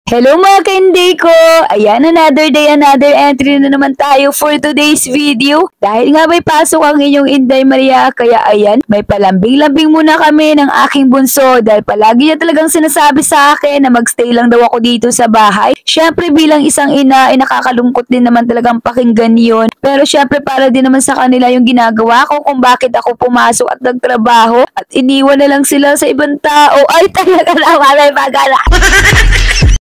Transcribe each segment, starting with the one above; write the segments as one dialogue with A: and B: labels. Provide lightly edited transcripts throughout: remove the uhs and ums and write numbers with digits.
A: Hello mga ka-Inday ko! Ayan, another day, another entry na naman tayo for today's video. Dahil nga may pasok ang inyong Inday Maria, kaya ayan, may palambing-lambing muna kami ng aking bunso dahil palagi niya talagang sinasabi sa akin na magstay lang daw ako dito sa bahay. Syempre bilang isang ina, ay nakakalungkot din naman talagang pakinggan yun. Pero syempre para din naman sa kanila yung ginagawa ko kung bakit ako pumasok at nagtrabaho at iniwan na lang sila sa ibang tao. Ay talaga naman, may pagala!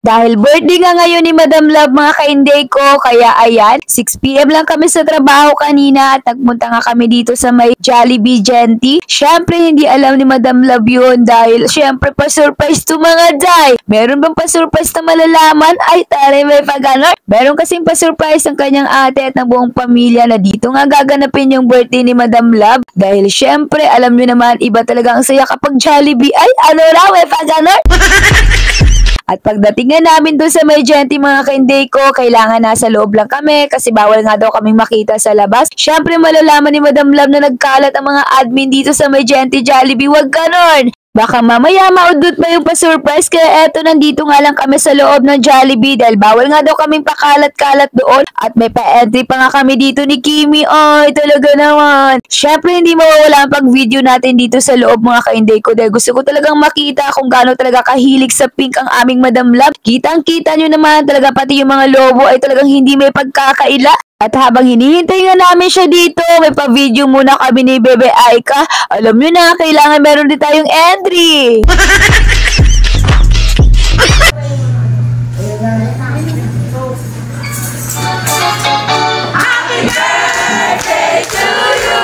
A: Dahil birthday nga ngayon ni Madam Love mga ka-Inday ko, kaya ayan, 6 PM lang kami sa trabaho kanina at nagpunta nga kami dito sa may Jollibee Genti. Syempre hindi alam ni Madam Love yun dahil syempre pa-surprise to mga day. Meron bang pa-surprise na malalaman? Ay taray may pag-ano. Meron kasing pa-surprise ang kanyang ate at ng buong pamilya na dito nga gaganapin yung birthday ni Madam Love. Dahil syempre alam nyo naman iba talaga ang saya kapag Jollibee. Ay ano raw may pag-ano. At pagdating nga namin doon sa may Genti mga ka-Inday ko, kailangan nasa loob lang kami kasi bawal nga daw kaming makita sa labas. Syempre malalaman ni Madam Love na nagkalat ang mga admin dito sa may Genti Jollibee. Wag ganon! Baka mamaya maudot pa yung pa-surprise kaya eto nandito nga lang kami sa loob ng Jollibee dahil bawal nga daw kaming pakalat-kalat doon at may pa-entry pa nga kami dito ni Kimi. Ay talaga naman. Syempre hindi mawawala ang pag-video natin dito sa loob mga ka-Inday ko dahil gusto ko talagang makita kung gaano talaga kahilig sa pink ang aming Madam Love. Kitang-kita nyo naman talaga pati yung mga lobo ay talagang hindi may pagkakaila. At habang hinihintay nga namin siya dito, may pa-video muna kami ni Bebe Aika. Alam nyo na, kailangan meron din tayong entry.
B: Happy birthday to you.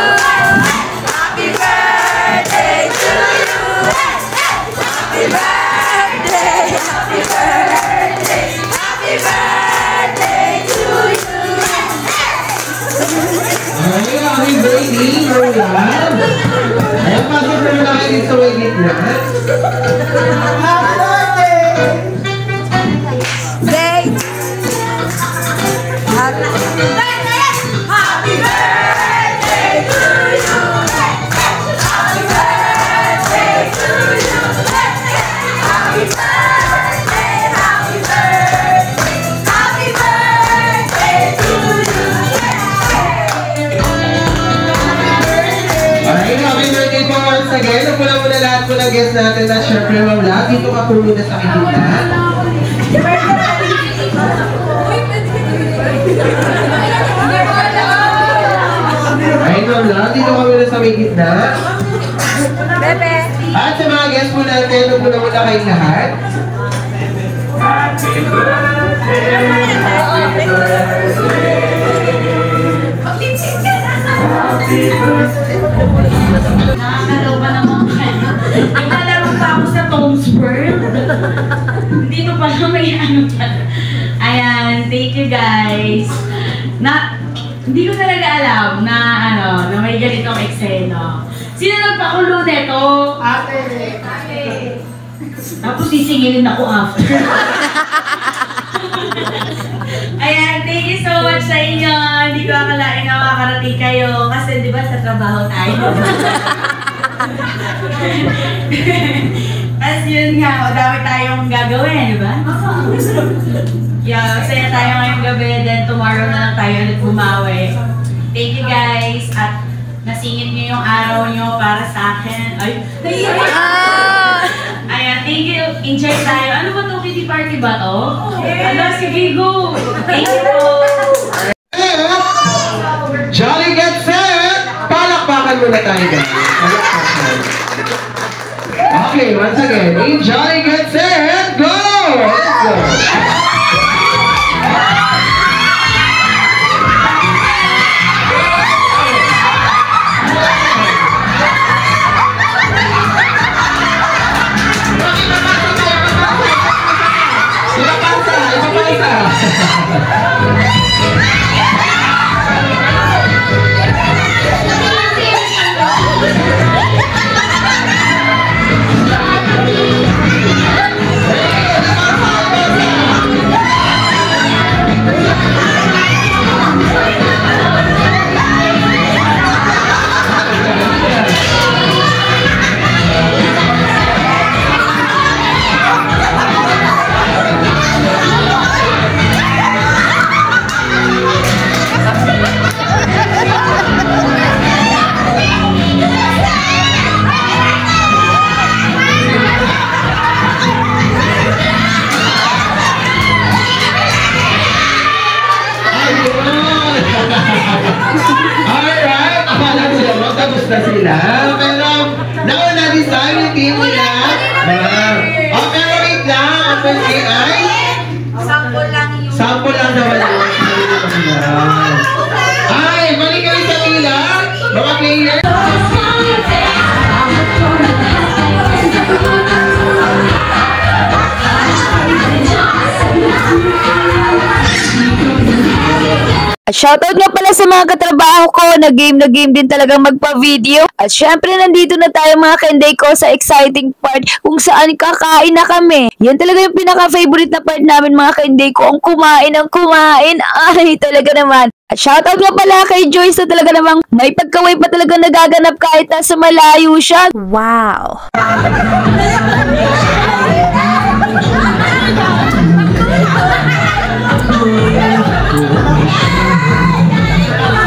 B: Happy birthday to you. Happy birthday, happy birthday, happy birthday to you.
C: Ay, happy birthday, Roland! Ay, pasok naman na kayo dito sa gitna. Happy birthday!
A: Day!
B: Happy birthday to you. Happy birthday to you. Happy birthday, happy birthday, happy birthday to you.
C: Alright, happy birthday po once again. Napula muna lahat po ng guests natin na syempre Ma'am Love. Dito ka po muna sa gitna. Alright, Ma'am Love. Dito ka muna sa may gitna.
A: Bebe!
C: At sa mga guests po natin, napula muna kayong lahat.
D: Nakakaloba naman kayo. Naglalaro pa ako sa Tom's World. Dito pala may ano pala. Ayan, thank you guys. Hindi ko talaga alam na na may ganitong eksena. Sino nagpakulo nito? Ate. Tapos sisingilin ako after. Ayan, thank you so much sa inyo. Hindi ko akalain na makakarating kayo. Kasi di ba sa trabaho tayo? Tapos yun nga, dami tayong gagawin, di ba? Yeah, masaya tayo ngayong gabi. Then tomorrow na lang tayo ulit bumawi. Thank you guys. At nasingit niyo yung araw niyo para sa akin. Ay, ayan, thank you. Enjoy tayo. Ano ba to? Kitty party ba to? Ano, sige, go! Thank you po!
C: Jolly Get Set! Palakpakan muna tayo guys. Palakpakan. Okay, once again. In Jolly Get Set, go! Let's go! Alright, akala ko naman tapos na sila. Pero, nauna this time yung team nila. Pero wait lang, ang birthday ay? Sample lang naman yun. Ay, balik kayo sa pila. Mga players.
A: At shoutout nga pala sa mga katrabaho ko na game din talagang magpa-video. At syempre nandito na tayo mga Kenday ko sa exciting part kung saan kakain na kami. Yan talaga yung pinaka-favorite na part namin mga Kenday ko. Ang kumain. Ay talaga naman. At shoutout nga pala kay Joyce na talaga namang may pagkaway pa talaga nagaganap kahit nasa malayo siya. Wow!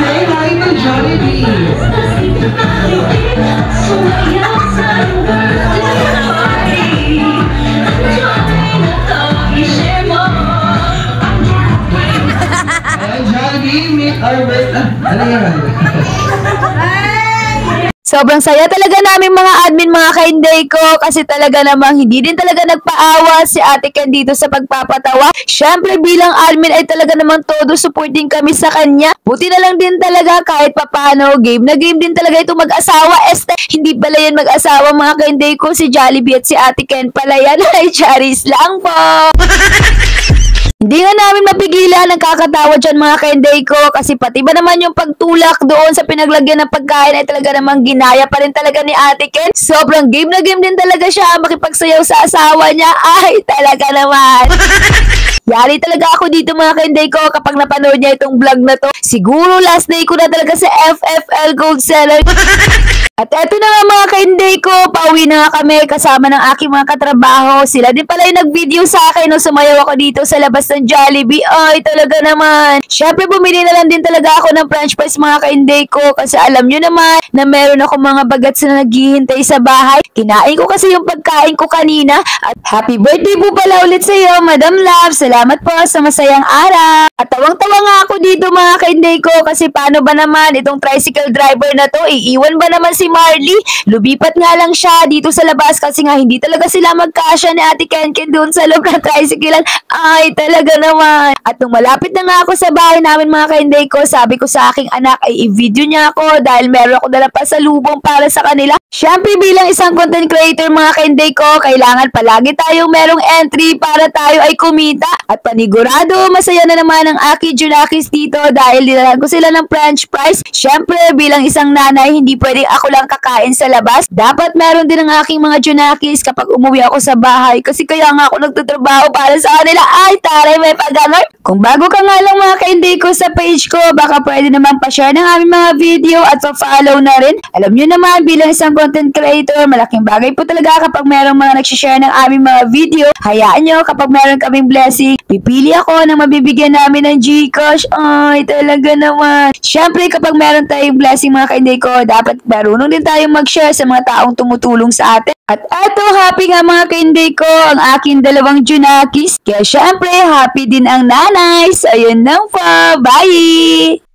C: Say hi to Jollibee. Jollibee, meet our ano yan?
A: Sobrang saya talaga namin mga admin mga Kenday ko kasi talaga namang hindi din talaga nagpaawa si Ate Ken dito sa pagpapatawa. Syempre bilang admin ay talaga namang todo supporting kami sa kanya. Buti na lang din talaga kahit papano game na game din talaga itong mag-asawa. Hindi pala yan mag-asawa mga Kenday ko, si Jollibee at si Ate Ken pala yan. Ay charis lang po. Hindi nga namin mapigilan ang kakatawa dyan mga Kenday ko kasi pati ba naman yung pagtulak doon sa pinaglagyan ng pagkain ay talaga namang ginaya pa rin talaga ni Ate Ken. Sobrang game na game din talaga siya makipagsayaw sa asawa niya. Ay talaga naman. Yari talaga ako dito mga Kenday ko kapag napanood niya itong vlog na to. Siguro last day ko na talaga sa FFL Gold Seller. At eto na nga mga Kenday ko, pauwi na nga kami kasama ng aking mga katrabaho. Sila din pala yung nag-video sa akin nung sumayaw ako dito sa labas ng Jollibee. Ay, talaga naman. Syempre, bumili na lang din talaga ako ng french fries mga Kenday ko kasi alam nyo naman na meron ako mga bagats na naghihintay sa bahay. Kinain ko kasi yung pagkain ko kanina. At happy birthday po pala ulit sa iyo, Madam Love. Salamat po sa masayang araw. At tawang-tawa nga ako dito mga Kenday ko kasi paano ba naman itong tricycle driver na to? Iiwan ba naman si Marley? Lumipat nga lang siya dito sa labas kasi nga hindi talaga sila magkasya ni Ate Ken doon sa loob ng tricycle. Ay, talaga naman. At nung malapit na nga ako sa bahay namin mga Kenday ko, sabi ko sa aking anak ay i-video niya ako dahil meron ako dala pasalubong para sa kanila. Syempre bilang isang content creator mga Kenday ko, kailangan palagi tayong merong entry para tayo ay kumita. At panigurado, masaya na naman ang aking Junakis dito dahil dinalan ko sila ng french fries. Syempre bilang isang nanay, hindi pwedeng ako lang kakain sa labas. Dapat meron din ang aking mga Junakis kapag umuwi ako sa bahay kasi kaya nga ako nagtatrabaho para sa kanila. Ay, taray, may pag-ganon. Kung bago ka nga lang mga Kenday ko sa page ko, baka pwede naman pa-share ng aming mga video at pa-follow na rin. Alam nyo naman, bilang isang content creator, malaking bagay po talaga kapag merong mga nagsishare ng aming mga video. Hayaan nyo, kapag meron kaming blessing, pipili ako ng mabibigyan namin ng Gcash. Ay, talaga naman. Syempre, kapag meron tayong blessing mga Kenday ko, dapat marunong din tayong mag-share sa mga taong tumutulong sa atin. At eto, happy nga mga Kenday ko, ang aking dalawang Junakis. Kaya syempre, happy din ang nanay. So, ayun lang po. Bye!